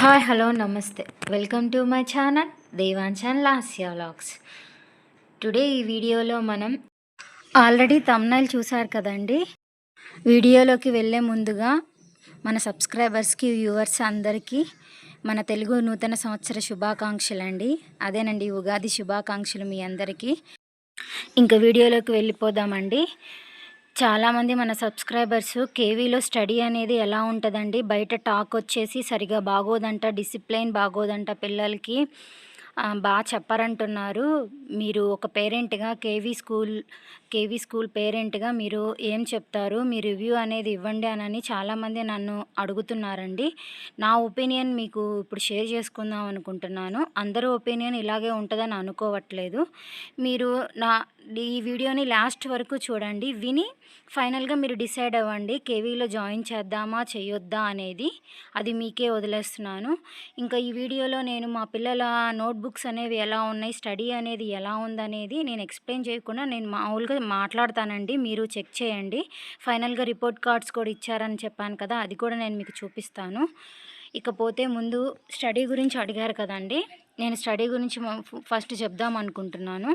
Hi hello namaste welcome to my channel Devanchan Lasya vlogs. Today ఈ వీడియోలో మనం ఆల్రెడీ థంబ్నైల్ చూశారు కదండి. వీడియోలోకి వెళ్ళే ముందుగా మన సబ్స్క్రైబర్స్కి వ్యూవర్స్ అందరికీ మన తెలుగు నూతన సంవత్సర శుభాకాంక్షలు అండి. అదేనండి, ఉగాది శుభాకాంక్షలు మీ అందరికీ. ఇంకా వీడియోలోకి వెళ్ళిపోదామండి. చాలామంది మన సబ్స్క్రైబర్స్ కేవీలో స్టడీ అనేది ఎలా ఉంటుందండి, బయట టాక్ వచ్చేసి సరిగా బాగోదంట, డిసిప్లైన్ బాగోదంట పిల్లలకి, బాగా చెప్పారంటున్నారు. మీరు ఒక పేరెంట్గా కేవీ స్కూల్ పేరెంట్గా మీరు ఏం చెప్తారు, మీ రివ్యూ అనేది ఇవ్వండి అని చాలామంది నన్ను అడుగుతున్నారండి. నా ఒపీనియన్ మీకు ఇప్పుడు షేర్ చేసుకుందాం అనుకుంటున్నాను. అందరూ ఒపీనియన్ ఇలాగే ఉంటుందని అనుకోవట్లేదు. మీరు ఈ వీడియోని లాస్ట్ వరకు చూడండి, విని ఫైనల్గా మీరు డిసైడ్ అవ్వండి కేవీలో జాయిన్ చేద్దామా చేయొద్దా అనేది. అది మీకే వదిలేస్తున్నాను. ఇంకా ఈ వీడియోలో నేను మా పిల్లల నోట్బుక్స్ అనేవి ఎలా ఉన్నాయి, స్టడీ అనేది ఎలా ఉందనేది నేను ఎక్స్ప్లెయిన్ చేయకుండా నేను మామూలుగా మాట్లాడతానండి. మీరు చెక్ చేయండి. ఫైనల్గా రిపోర్ట్ కార్డ్స్ కూడా ఇచ్చారని చెప్పాను కదా, అది కూడా నేను మీకు చూపిస్తాను. ఇకపోతే ముందు స్టడీ గురించి అడిగారు కదండి, నేను స్టడీ గురించి ఫస్ట్ చెప్దాం అనుకుంటున్నాను.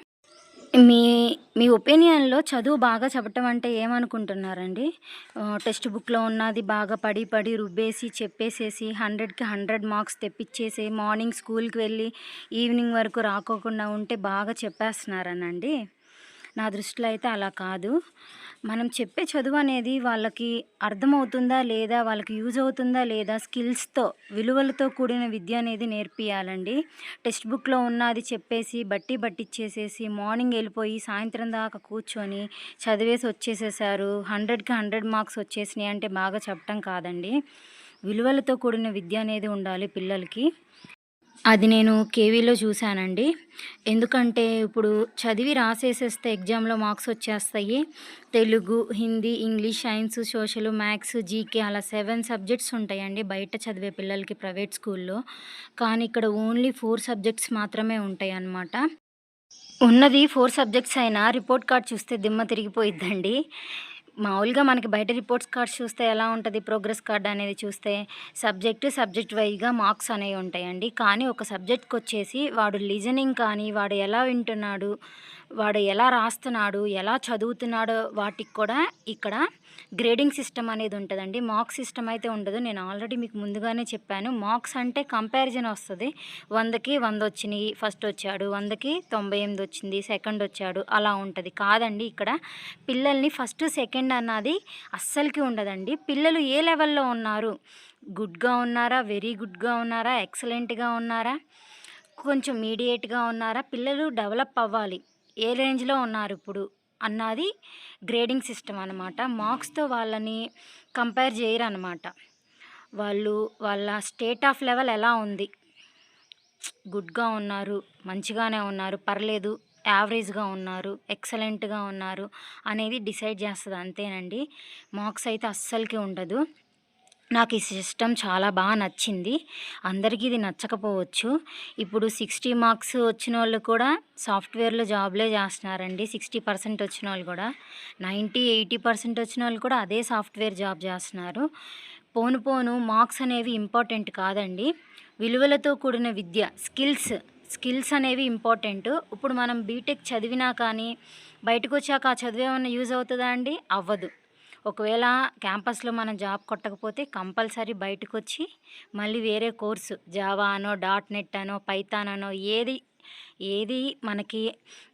మీ ఒపీనియన్లో చదువు బాగా చెప్పటం అంటే ఏమనుకుంటున్నారండి? టెక్స్ట్ బుక్లో ఉన్నది బాగా పడి రుబ్బేసి చెప్పేసేసి 100కి 100 మార్క్స్ తెప్పించేసి మార్నింగ్ స్కూల్కి వెళ్ళి ఈవినింగ్ వరకు రాకోకుండా ఉంటే బాగా చెప్పేస్తున్నారనండి? నా దృష్టిలో అయితే అలా కాదు. మనం చెప్పే చదువు అనేది వాళ్ళకి అర్థమవుతుందా లేదా, వాళ్ళకి యూజ్ అవుతుందా లేదా, స్కిల్స్తో విలువలతో కూడిన విద్య అనేది నేర్పియాలండి. టెక్స్ట్ బుక్లో ఉన్నది చెప్పేసి బట్టిచ్చేసేసి మార్నింగ్ వెళ్ళిపోయి సాయంత్రం దాకా కూర్చొని చదివేసి వచ్చేసేసారు, 100కి 100 మార్క్స్ వచ్చేసినాయి అంటే బాగా చెప్పటం కాదండి. విలువలతో కూడిన విద్య అనేది ఉండాలి పిల్లలకి. అది నేను కేవీలో చూశానండి. ఎందుకంటే ఇప్పుడు చదివి రాసేసేస్తే ఎగ్జామ్లో మార్క్స్ వచ్చేస్తాయి. Telugu, Hindi, English, science, social, maths, GK అలా 7 సబ్జెక్ట్స్ ఉంటాయండి బయట చదివే పిల్లలకి ప్రైవేట్ స్కూల్లో. కానీ ఇక్కడ ఓన్లీ 4 సబ్జెక్ట్స్ మాత్రమే ఉంటాయి అన్నమాట. ఉన్నది 4 సబ్జెక్ట్స్ అయినా రిపోర్ట్ కార్డ్ చూస్తే దిమ్మ తిరిగిపోయిద్దండి. మామూలుగా మనకి బయట రిపోర్ట్స్ కార్డ్స్ చూస్తే ఎలా ఉంటుంది, ప్రోగ్రెస్ కార్డ్ అనేది చూస్తే సబ్జెక్ట్ వైజ్గా మార్క్స్ అనేవి ఉంటాయండి. కానీ ఒక సబ్జెక్ట్కి వచ్చేసి వాడు లిజనింగ్ కానీ, వాడు ఎలా వింటున్నాడు, వాడు ఎలా రాస్తున్నాడు, ఎలా చదువుతున్నాడో వాటికి కూడా ఇక్కడ గ్రేడింగ్ సిస్టమ్ అనేది ఉంటుందండి. మార్క్స్ సిస్టమ్ అయితే ఉండదు. నేను ఆల్రెడీ మీకు ముందుగానే చెప్పాను. మార్క్స్ అంటే కంపారిజన్ వస్తుంది. 100కి 100 వచ్చినాయి, ఫస్ట్ వచ్చాడు, 100కి 98 వచ్చింది, సెకండ్ వచ్చాడు, అలా ఉంటుంది. కాదండి, ఇక్కడ పిల్లల్ని ఫస్ట్ సెకండ్ అన్నది అస్సలకి ఉండదండి. పిల్లలు ఏ లెవెల్లో ఉన్నారు, గుడ్గా ఉన్నారా, వెరీ గుడ్గా ఉన్నారా, ఎక్సలెంట్గా ఉన్నారా, కొంచెం మీడియేట్గా ఉన్నారా, పిల్లలు డెవలప్ అవ్వాలి, ఏ రేంజ్లో ఉన్నారు ఇప్పుడు అన్నది గ్రేడింగ్ సిస్టమ్ అనమాట. మార్క్స్తో వాళ్ళని కంపేర్ చేయరు అనమాట. వాళ్ళ స్టేట్ ఆఫ్ లెవెల్ ఎలా ఉంది, గుడ్గా ఉన్నారు, మంచిగానే ఉన్నారు, పర్లేదు, యావరేజ్గా ఉన్నారు, ఎక్సలెంట్గా ఉన్నారు అనేది డిసైడ్ చేస్తుంది, అంతేనండి. మార్క్స్ అయితే అస్సలకి ఉండదు. నాకు ఈ సిస్టమ్ చాలా బాగా నచ్చింది. అందరికీ ఇది నచ్చకపోవచ్చు. ఇప్పుడు 60 మార్క్స్ వచ్చిన వాళ్ళు కూడా సాఫ్ట్వేర్లో జాబ్లే చేస్తున్నారండి. 60% వచ్చిన వాళ్ళు కూడా, 90-80% వచ్చిన వాళ్ళు కూడా అదే సాఫ్ట్వేర్ జాబ్ చేస్తున్నారు. పోను మార్క్స్ అనేవి ఇంపార్టెంట్ కాదండి. విలువలతో కూడిన విద్య, స్కిల్స్ అనేవి ఇంపార్టెంట్. ఇప్పుడు మనం బీటెక్ చదివినా కానీ బయటకు వచ్చాక ఆ చదువు ఏమన్నా యూజ్ అవుతుందా అండి? అవ్వదు. ఒకవేళ క్యాంపస్లో మనం జాబ్ కొట్టకపోతే కంపల్సరీ బయటకు వచ్చి మళ్ళీ వేరే కోర్సు, జావా అనో, .NET అనో, పైథాన్ అనో, ఏది మనకి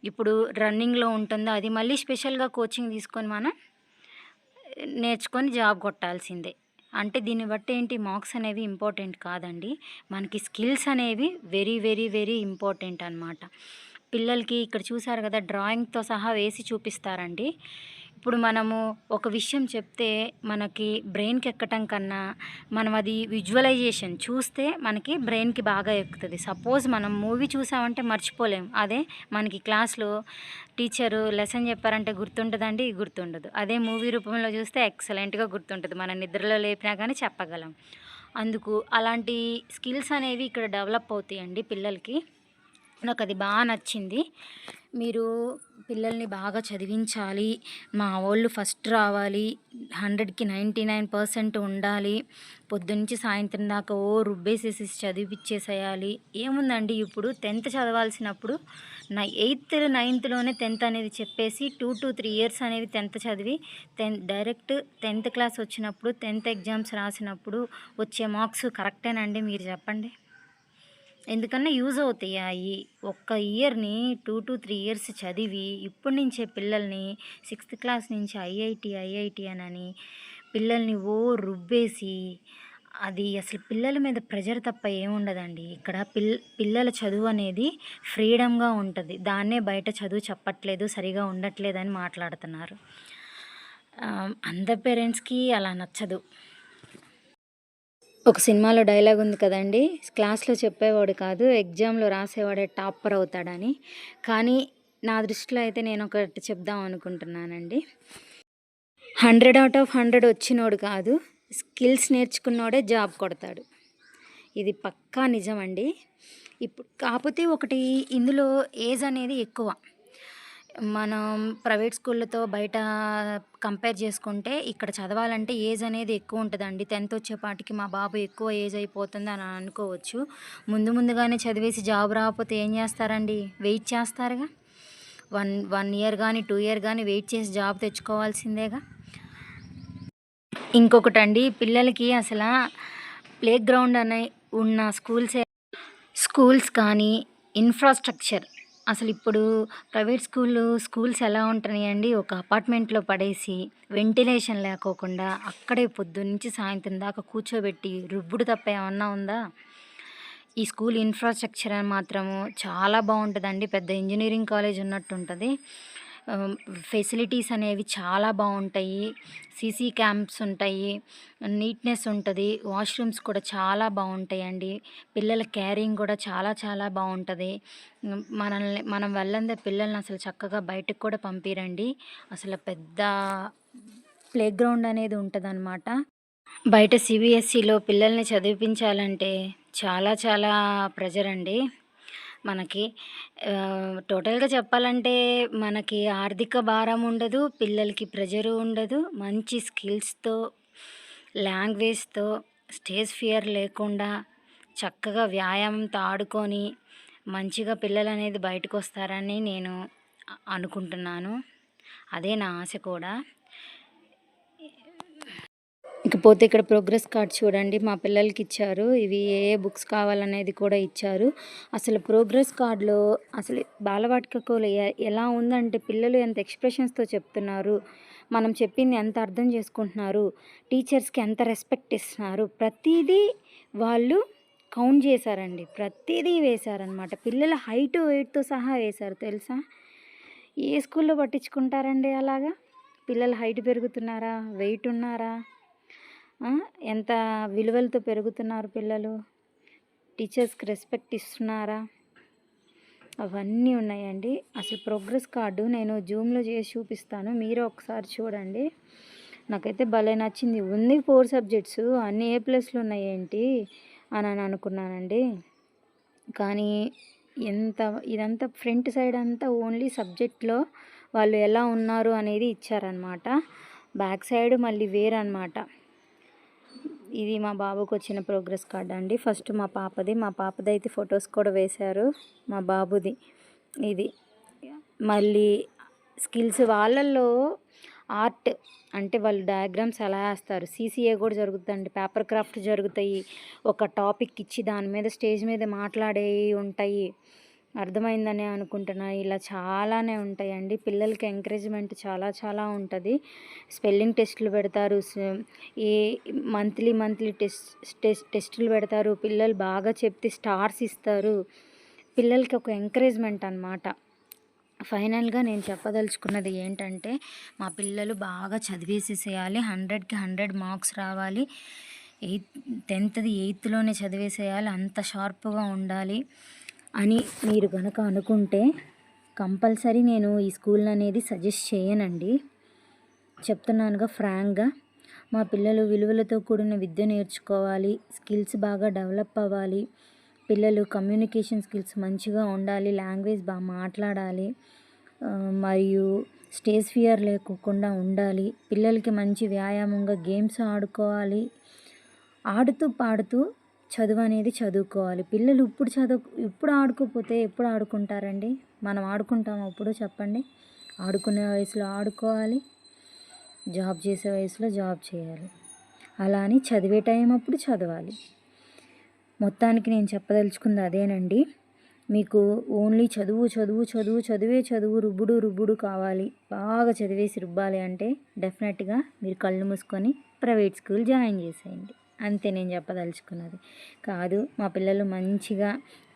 ఇప్పుడు రన్నింగ్లో ఉంటుందో అది మళ్ళీ స్పెషల్గా కోచింగ్ తీసుకొని మనం నేర్చుకొని జాబ్ కొట్టాల్సిందే. అంటే దీన్ని బట్టి ఏంటి, మార్క్స్ అనేవి ఇంపార్టెంట్ కాదండి. మనకి స్కిల్స్ అనేవి వెరీ వెరీ వెరీ ఇంపార్టెంట్ అనమాట. పిల్లలకి ఇక్కడ చూసారు కదా, డ్రాయింగ్తో సహా వేసి చూపిస్తారండి. ఇప్పుడు మనము ఒక విషయం చెప్తే మనకి బ్రెయిన్కి ఎక్కటం కన్నా మనం అది విజువలైజేషన్ చూస్తే మనకి బ్రెయిన్కి బాగా ఎక్కుతుంది. సపోజ్ మనం మూవీ చూసామంటే మర్చిపోలేం. అదే మనకి క్లాస్లో టీచరు లెసన్ చెప్పారంటే గుర్తుంటుందండి? గుర్తుండదు. అదే మూవీ రూపంలో చూస్తే ఎక్సలెంట్గా గుర్తుంటుంది. మన నిద్రలో లేపినా కానీ చెప్పగలం. అందుకు అలాంటి స్కిల్స్ అనేవి ఇక్కడ డెవలప్ అవుతాయండి పిల్లలకి. నాకు అది బాగా నచ్చింది. మీరు పిల్లల్ని బాగా చదివించాలి, మా వోళ్ళు ఫస్ట్ రావాలి, 100కి 99% ఉండాలి, పొద్దున్నుంచి సాయంత్రం దాకా రుబ్బేసేసి చదివిపిచ్చేసేయాలి. ఏముందండి ఇప్పుడు 10th చదవాల్సినప్పుడు ఎయిత్, 9థ్‌లోనే 10th అనేది చెప్పేసి 2-3 ఇయర్స్ అనేవి 10th చదివి డైరెక్ట్ 10th క్లాస్ వచ్చినప్పుడు 10th ఎగ్జామ్స్ రాసినప్పుడు వచ్చే మార్క్స్ కరెక్టేనండి మీరు చెప్పండి? ఎందుకన్నా యూజ్ అవుతాయి. ఒక్క ఇయర్‌ని 2-3 ఇయర్స్ చదివి ఇప్పటి నుంచే పిల్లల్ని 6th క్లాస్ నుంచి ఐఐటీ అనని పిల్లల్ని రుబ్బేసి అది అసలు పిల్లల మీద ప్రెషర్ తప్ప ఏముండదండి. ఇక్కడ పిల్లల చదువు అనేది ఫ్రీడమ్‌గా ఉంటది. దాన్నే బయట చదువు చెప్పట్లేదు, సరిగా ఉండట్లేదని మాట్లాడుతున్నారు. అందరి పేరెంట్స్‌కి అలా నచ్చదు. ఒక సినిమాలో డైలాగ్ ఉంది కదండి, క్లాస్లో చెప్పేవాడు కాదు ఎగ్జామ్లో రాసేవాడే టాపర్ అవుతాడని. కానీ నా దృష్టిలో అయితే నేను ఒకటి చెప్దాం అనుకుంటున్నానండి. 100/100 వచ్చినోడు కాదు, స్కిల్స్ నేర్చుకున్నోడే జాబ్ కొడతాడు. ఇది పక్కా నిజమండి. ఇప్పుడు కాకపోతే ఒకటి ఇందులో ఏజ్ అనేది ఎక్కువ. మనం ప్రైవేట్ స్కూళ్ళతో బయట కంపేర్ చేసుకుంటే ఇక్కడ చదవాలంటే ఏజ్ అనేది ఎక్కువ ఉంటుందండి. 10th వచ్చేపాటికి మా బాబు ఎక్కువ ఏజ్ అయిపోతుంది అని అనుకోవచ్చు. ముందుగానే చదివేసి జాబ్ రాకపోతే ఏం చేస్తారండి? వెయిట్ చేస్తారుగా. 1 ఇయర్ కానీ 2 ఇయర్ కానీ వెయిట్ చేసి జాబ్ తెచ్చుకోవాల్సిందేగా. ఇంకొకటండి, పిల్లలకి అసలు ప్లే గ్రౌండ్ అనే ఉన్న స్కూల్స్ కానీ ఇన్ఫ్రాస్ట్రక్చర్ అసలు ఇప్పుడు ప్రైవేట్ స్కూల్స్ ఎలా ఉంటున్నాయండి, ఒక అపార్ట్మెంట్లో పడేసి వెంటిలేషన్ లేకోకుండా అక్కడే పొద్దున్నుంచి సాయంత్రం దాకా కూర్చోబెట్టి రుబ్బుడు తప్ప ఏమన్నా ఉందా? ఈ స్కూల్ ఇన్ఫ్రాస్ట్రక్చర్ అని మాత్రము చాలా బాగుంటుందండి. పెద్ద ఇంజనీరింగ్ కాలేజ్ ఉన్నట్టు ఉంటుంది. ఫెసిలిటీస్ అనేవి చాలా బాగుంటాయి. సీసీ క్యామ్స్ ఉంటాయి, నీట్నెస్ ఉంటుంది, వాష్రూమ్స్ కూడా చాలా బాగుంటాయండి. పిల్లల కేరింగ్ కూడా చాలా చాలా బాగుంటుంది. మనం వెళ్ళందే పిల్లల్ని అసలు చక్కగా బయటకు కూడా పంపిరండి. అసలు పెద్ద ప్లే గ్రౌండ్ అనేది ఉంటుందన్నమాట. బయట సిబిఎస్ఈలో పిల్లల్ని చదివిపించాలంటే చాలా చాలా ప్రెజర్ అండి మనకి. టోటల్గా చెప్పాలంటే మనకి ఆర్థిక భారం ఉండదు, పిల్లలకి ప్రెజరు ఉండదు, మంచి స్కిల్స్తో, లాంగ్వేజ్తో, స్టేజ్ ఫియర్ లేకుండా చక్కగా వ్యాయామంతో ఆడుకొని మంచిగా పిల్లలు అనేది బయటకు వస్తారని నేను అనుకుంటున్నాను. అదే నా ఆశ కూడా. ఇకపోతే ఇక్కడ ప్రోగ్రెస్ కార్డ్ చూడండి, మా పిల్లలకి ఇచ్చారు. ఇవి ఏ బుక్స్ కావాలనేది కూడా ఇచ్చారు. అసలు ప్రోగ్రెస్ కార్డులో అసలు బాలవాటికలో ఎలా ఉందంటే పిల్లలు ఎంత ఎక్స్ప్రెషన్స్తో చెప్తున్నారు, మనం చెప్పింది ఎంత అర్థం చేసుకుంటున్నారు, టీచర్స్కి ఎంత రెస్పెక్ట్ ఇస్తున్నారు, ప్రతిదీ వాళ్ళు కౌంట్ చేశారండి. ప్రతిదీ వేశారనమాట. పిల్లల హైట్ వెయిట్తో సహా వేశారు తెలుసా. ఏ స్కూల్లో పట్టించుకుంటారండి అలాగా? పిల్లల హైట్ పెరుగుతున్నారా, వెయిట్ ఉన్నారా, ఎంత విలువలతో పెరుగుతున్నారు పిల్లలు, టీచర్స్కి రెస్పెక్ట్ ఇస్తున్నారా, అవన్నీ ఉన్నాయండి. అసలు ప్రోగ్రెస్ కార్డు నేను జూమ్లో చేసి చూపిస్తాను, మీరు ఒకసారి చూడండి. నాకైతే భలే నచ్చింది. ఉంది 4 సబ్జెక్ట్స్, అన్ని A+లు ఉన్నాయేంటి అని అనుకున్నానండి. కానీ ఇదంతా ఫ్రంట్ సైడ్ అంతా ఓన్లీ సబ్జెక్ట్లో వాళ్ళు ఎలా ఉన్నారు అనేది ఇచ్చారనమాట. బ్యాక్ సైడ్ మళ్ళీ వేరనమాట. ఇది మా బాబుకి వచ్చిన ప్రోగ్రెస్ కార్డ్ అండి. ఫస్ట్ మా పాపది అయితే ఫొటోస్ కూడా వేశారు. మా బాబుది ఇది. మళ్ళీ స్కిల్స్ వాళ్ళల్లో ఆర్ట్ అంటే వాళ్ళు డయాగ్రామ్స్ ఎలా వేస్తారు, సీసీఏ కూడా జరుగుతుందండి, పేపర్ క్రాఫ్ట్ జరుగుతాయి. ఒక టాపిక్ ఇచ్చి దాని మీద స్టేజ్ మీద మాట్లాడేవి ఉంటాయి. అర్థమైందనే అనుకుంటున్నా. ఇలా చాలానే ఉంటాయండి. పిల్లలకి ఎంకరేజ్మెంట్ చాలా చాలా ఉంటుంది. స్పెల్లింగ్ టెస్టులు పెడతారు, ఏ మంత్లీ టెస్టులు పెడతారు. పిల్లలు బాగా చెప్తే స్టార్స్ ఇస్తారు. పిల్లలకి ఒక ఎంకరేజ్మెంట్ అన్నమాట. ఫైనల్గా నేను చెప్పదలుచుకున్నది ఏంటంటే, మా పిల్లలు బాగా చదివేసేసేయాలి, 100కి 100 మార్క్స్ రావాలి, 10థ్ది 8థ్లోనే చదివేసేయాలి, అంత షార్ప్గా ఉండాలి అని మీరు కనుక అనుకుంటే కంపల్సరీ నేను ఈ స్కూల్ అనేది సజెస్ట్ చేయనండి. చెప్తున్నానుగా ఫ్రాంక్గా. మా పిల్లలు విలువలతో కూడిన విద్య నేర్చుకోవాలి, స్కిల్స్ బాగా డెవలప్ అవ్వాలి, పిల్లలు కమ్యూనికేషన్ స్కిల్స్ మంచిగా ఉండాలి, లాంగ్వేజ్ బాగా మాట్లాడాలి, మరియు స్టేజ్ ఫియర్ లేకోకుండా ఉండాలి. పిల్లలకి మంచి వ్యాయామంగా గేమ్స్ ఆడుకోవాలి. ఆడుతూ పాడుతూ చదువు అనేది చదువుకోవాలి. పిల్లలు ఇప్పుడు ఆడుకోకపోతే ఎప్పుడు ఆడుకుంటారండి? మనం ఆడుకుంటామా అప్పుడు చెప్పండి? ఆడుకునే వయసులో ఆడుకోవాలి, జాబ్ చేసే వయసులో జాబ్ చేయాలి. అలా అని చదివే టైం అప్పుడు చదవాలి. మొత్తానికి నేను చెప్పదలుచుకుంది అదేనండి. మీకు ఓన్లీ చదువే రుబ్బుడు కావాలి, బాగా చదివేసి రుబ్బాలి అంటే డెఫినెట్గా మీరు కళ్ళు మూసుకొని ప్రైవేట్ స్కూల్ జాయిన్ చేసేయండి. అంతే నేను చెప్పదలుచుకున్నది. కాదు మా పిల్లలు మంచిగా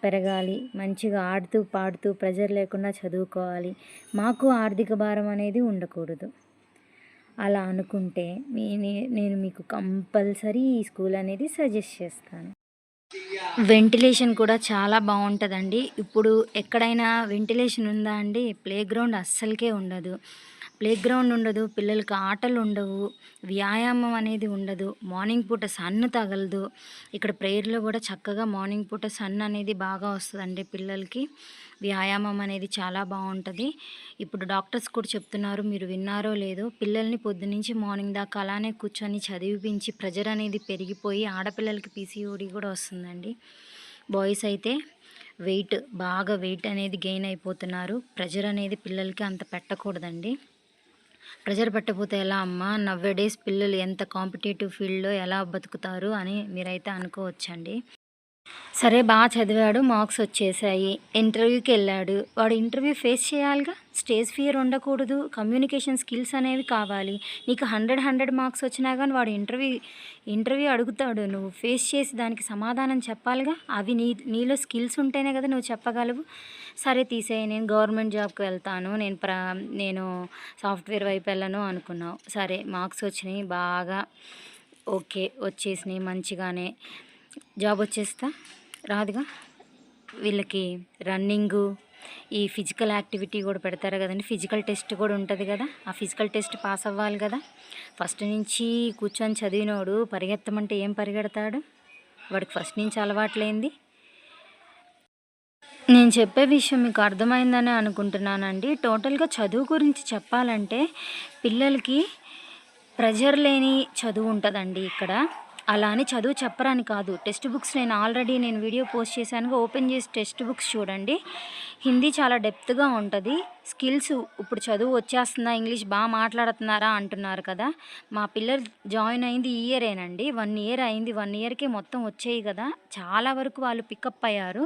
పెరగాలి, మంచిగా ఆడుతూ పాడుతూ ప్రెజర్ లేకుండా చదువుకోవాలి, మాకు ఆర్థిక భారం అనేది ఉండకూడదు అలా అనుకుంటే నేను మీకు కంపల్సరీ ఈ స్కూల్ అనేది సజెస్ట్ చేస్తాను. వెంటిలేషన్ కూడా చాలా బాగుంటుందండి. ఇప్పుడు ఎక్కడైనా వెంటిలేషన్ ఉందా అండి? ప్లే గ్రౌండ్ అస్సలకే ఉండదు. ప్లే గ్రౌండ్ ఉండదు, పిల్లలకి ఆటలు ఉండవు, వ్యాయామం అనేది ఉండదు, మార్నింగ్ పూట సన్ తగలదు. ఇక్కడ ప్రేయర్లో కూడా చక్కగా మార్నింగ్ పూట సన్ అనేది బాగా వస్తుందండి పిల్లలకి. వ్యాయామం అనేది చాలా బాగుంటుంది. ఇప్పుడు డాక్టర్స్ కూడా చెప్తున్నారు, మీరు విన్నారో లేదో, పిల్లల్ని పొద్దునుంచి మార్నింగ్ దాకా అలానే కూర్చొని చదివిపించి ప్రెజర్ అనేది పెరిగిపోయి ఆడపిల్లలకి పీసీఓడి కూడా వస్తుందండి. బాయ్స్ అయితే బాగా వెయిట్ అనేది గెయిన్ అయిపోతున్నారు. ప్రెజర్ అనేది పిల్లలకి అంత పెట్టకూడదండి. ప్రెజర్ పెట్టకపోతే ఎలా అమ్మా? నవ్వేడేస్ పిల్లలు ఎంత కాంపిటేటివ్ ఫీల్డ్లో ఎలా బతుకుతారు అని మీరైతే అనుకోవచ్చండి. సరే బాగా చదివాడు, మార్క్స్ వచ్చేసాయి, ఇంటర్వ్యూకి వెళ్ళాడు. వాడు ఇంటర్వ్యూ ఫేస్ చేయాలిగా, స్టేజ్ ఫియర్ ఉండకూడదు, కమ్యూనికేషన్ స్కిల్స్ అనేవి కావాలి. నీకు 100 మార్క్స్ వచ్చినా కానీ వాడు ఇంటర్వ్యూ అడుగుతాడు, నువ్వు ఫేస్ చేసి దానికి సమాధానం చెప్పాలిగా. అవి నీలో స్కిల్స్ ఉంటేనే కదా నువ్వు చెప్పగలవు. సరే తీసేయి, నేను గవర్నమెంట్ జాబ్కి వెళ్తాను, నేను సాఫ్ట్వేర్ వైపు వెళ్ళను అనుకున్నావు. సరే మార్క్స్ వచ్చినాయి, బాగా ఓకే వచ్చేసినాయి, మంచిగానే జాబ్ వచ్చేస్తా రాదుగా. వీళ్ళకి రన్నింగు, ఈ ఫిజికల్ యాక్టివిటీ కూడా పెడతారు కదండి, ఫిజికల్ టెస్ట్ కూడా ఉంటుంది కదా. ఆ ఫిజికల్ టెస్ట్ పాస్ అవ్వాలి కదా. ఫస్ట్ నుంచి కూర్చొని చదివినోడు పరిగెత్తమంటే ఏం పరిగెడతాడు? వాడికి ఫస్ట్ నుంచి అలవాట్లేంది. నేను చెప్పే విషయం మీకు అర్థమైందని అనుకుంటున్నానండి. టోటల్గా చదువు గురించి చెప్పాలంటే పిల్లలకి ప్రెజర్ లేని చదువు ఉంటుందండి ఇక్కడ. అలా అని చదువు చెప్పరని కాదు. టెక్స్ట్ బుక్స్ నేను వీడియో పోస్ట్ చేశానుగా, ఓపెన్ చేసి టెక్స్ట్ బుక్స్ చూడండి. హిందీ చాలా డెప్త్గా ఉంటుంది. స్కిల్స్ ఇప్పుడు చదువు వచ్చేస్తుందా, ఇంగ్లీష్ బాగా మాట్లాడుతున్నారా అంటున్నారు కదా. మా పిల్లలు జాయిన్ అయింది ఈ ఇయరేనండి, 1 ఇయర్ అయింది. 1 ఇయర్కే మొత్తం వచ్చాయి కదా. చాలా వరకు వాళ్ళు పికప్ అయ్యారు.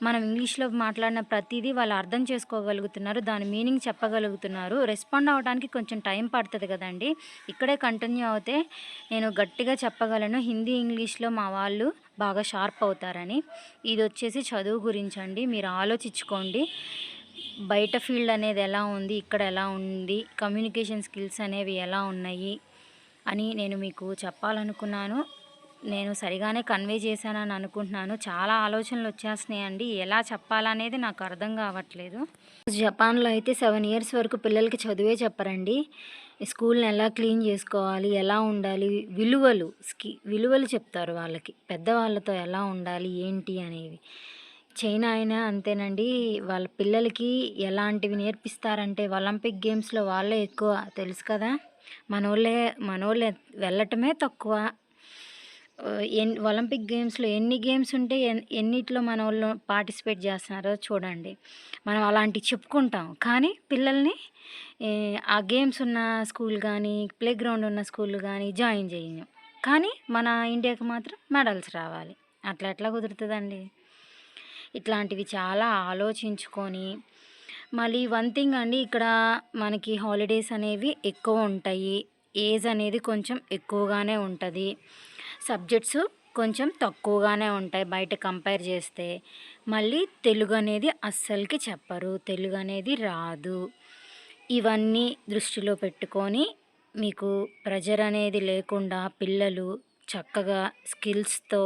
మనం ఇంగ్లీష్లో మాట్లాడిన ప్రతిదీ వాళ్ళు అర్థం చేసుకోగలుగుతున్నారు, దాని మీనింగ్ చెప్పగలుగుతున్నారు. రెస్పాండ్ అవ్వడానికి కొంచెం టైం పడుతుంది కదండి. ఇక్కడే కంటిన్యూ అవుతే నేను గట్టిగా చెప్పగలను, హిందీ ఇంగ్లీష్లో మా వాళ్ళు బాగా షార్ప్ అవుతారని. ఇది వచ్చేసి చదువు గురించి అండి. మీరు ఆలోచించుకోండి, బయట ఫీల్డ్ అనేది ఎలా ఉంది, ఇక్కడ ఎలా ఉంది, కమ్యూనికేషన్ స్కిల్స్ అనేవి ఎలా ఉన్నాయి అని నేను మీకు చెప్పాలనుకున్నాను. నేను సరిగానే కన్వే చేశానని అనుకుంటున్నాను. చాలా ఆలోచనలు వచ్చేస్తున్నాయండి, ఎలా చెప్పాలనేది నాకు అర్థం కావట్లేదు. జపాన్లో అయితే 7 ఇయర్స్ వరకు పిల్లలకి చదువే చెప్పరండి. స్కూల్ని ఎలా క్లీన్ చేసుకోవాలి, ఎలా ఉండాలి, విలువలు చెప్తారు వాళ్ళకి, పెద్దవాళ్ళతో ఎలా ఉండాలి ఏంటి అనేవి. చైనా అయినా అంతేనండి. వాళ్ళ పిల్లలకి ఎలాంటివి నేర్పిస్తారంటే ఒలింపిక్ గేమ్స్లో వాళ్ళే ఎక్కువ, తెలుసు కదా. మనోళ్ళే వెళ్ళటమే తక్కువ. ఒలింపిక్ గేమ్స్లో ఎన్ని గేమ్స్ ఉంటే ఎన్నిట్లో మన వాళ్ళు పార్టిసిపేట్ చేస్తున్నారో చూడండి. మనం అలాంటివి చెప్పుకుంటాం, కానీ పిల్లల్ని ఆ గేమ్స్ ఉన్న స్కూల్ కానీ, ప్లే గ్రౌండ్ ఉన్న స్కూల్ కానీ జాయిన్ చేయను. కానీ మన ఇండియాకి మాత్రం మెడల్స్ రావాలి. అట్లా ఎట్లా కుదురుతుందండి? ఇట్లాంటివి చాలా ఆలోచించుకొని, మళ్ళీ వన్ థింగ్ అండి, ఇక్కడ మనకి హాలిడేస్ అనేవి ఎక్కువ ఉంటాయి, ఏజ్ అనేది కొంచెం ఎక్కువగానే ఉంటుంది, సబ్జెక్ట్స్ కొంచెం తక్కువగానే ఉంటాయి బయట కంపేర్ చేస్తే. మళ్ళీ తెలుగు అనేది అస్సలకి చెప్పరు, తెలుగు అనేది రాదు. ఇవన్నీ దృష్టిలో పెట్టుకొని మీకు ప్రెజర్ అనేది లేకుండా పిల్లలు చక్కగా స్కిల్స్తో,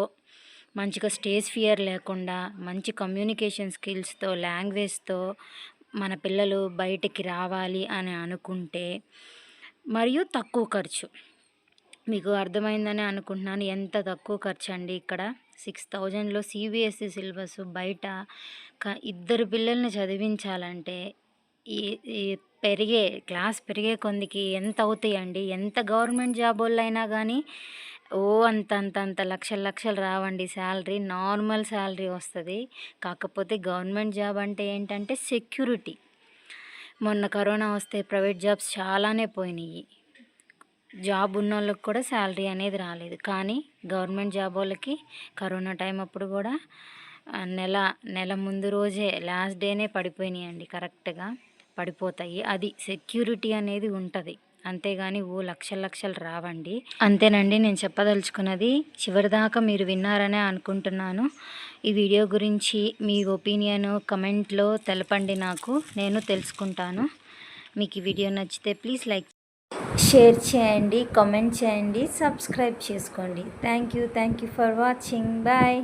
మంచిగా స్టేజ్ ఫియర్ లేకుండా, మంచి కమ్యూనికేషన్ స్కిల్స్తో, లాంగ్వేజ్తో మన పిల్లలు బయటికి రావాలి అని అనుకుంటే, మరియు తక్కువ ఖర్చు, మీకు అర్థమైందని అనుకుంటున్నాను. ఎంత తక్కువ ఖర్చు అండి ఇక్కడ. 6,000లో సీబీఎస్ఈ సిలబస్ బయట ఇద్దరు పిల్లల్ని చదివించాలంటే ఈ ఈ క్లాస్ పెరిగే కొందికి ఎంత అవుతాయండి? ఎంత గవర్నమెంట్ జాబోళ్ళైనా గానీ అంత లక్షలు లక్షలు రావండి శాలరీ. నార్మల్ శాలరీ వస్తది. కాకపోతే గవర్నమెంట్ జాబ్ అంటే ఏంటంటే సెక్యూరిటీ. మొన్న కరోనా వస్తే ప్రైవేట్ జాబ్స్ చాలానే పోయినాయి. జాబ్ ఉన్నోళ్ళకి కూడా శాలరీ అనేది రాలేదు. కానీ గవర్నమెంట్ జాబ్ వాళ్ళకి కరోనా టైం అప్పుడు కూడా నెల ముందు రోజే లాస్ట్ డేనే పడిపోయినాయండి. కరెక్ట్గా పడిపోతాయి. అది సెక్యూరిటీ అనేది ఉంటుంది. అంతేగాని లక్షలు లక్షలు రావండి. అంతేనండి నేను చెప్పదలుచుకున్నది. చివరిదాకా మీరు విన్నారనే అనుకుంటున్నాను. ఈ వీడియో గురించి మీ ఒపీనియన్ కమెంట్లో తెలపండి నాకు, నేను తెలుసుకుంటాను. మీకు ఈ వీడియో నచ్చితే ప్లీజ్ లైక్, షేర్ చేయండి, కామెంట్ చేయండి, సబ్స్క్రైబ్ చేసుకోండి. Thank you for watching. Bye.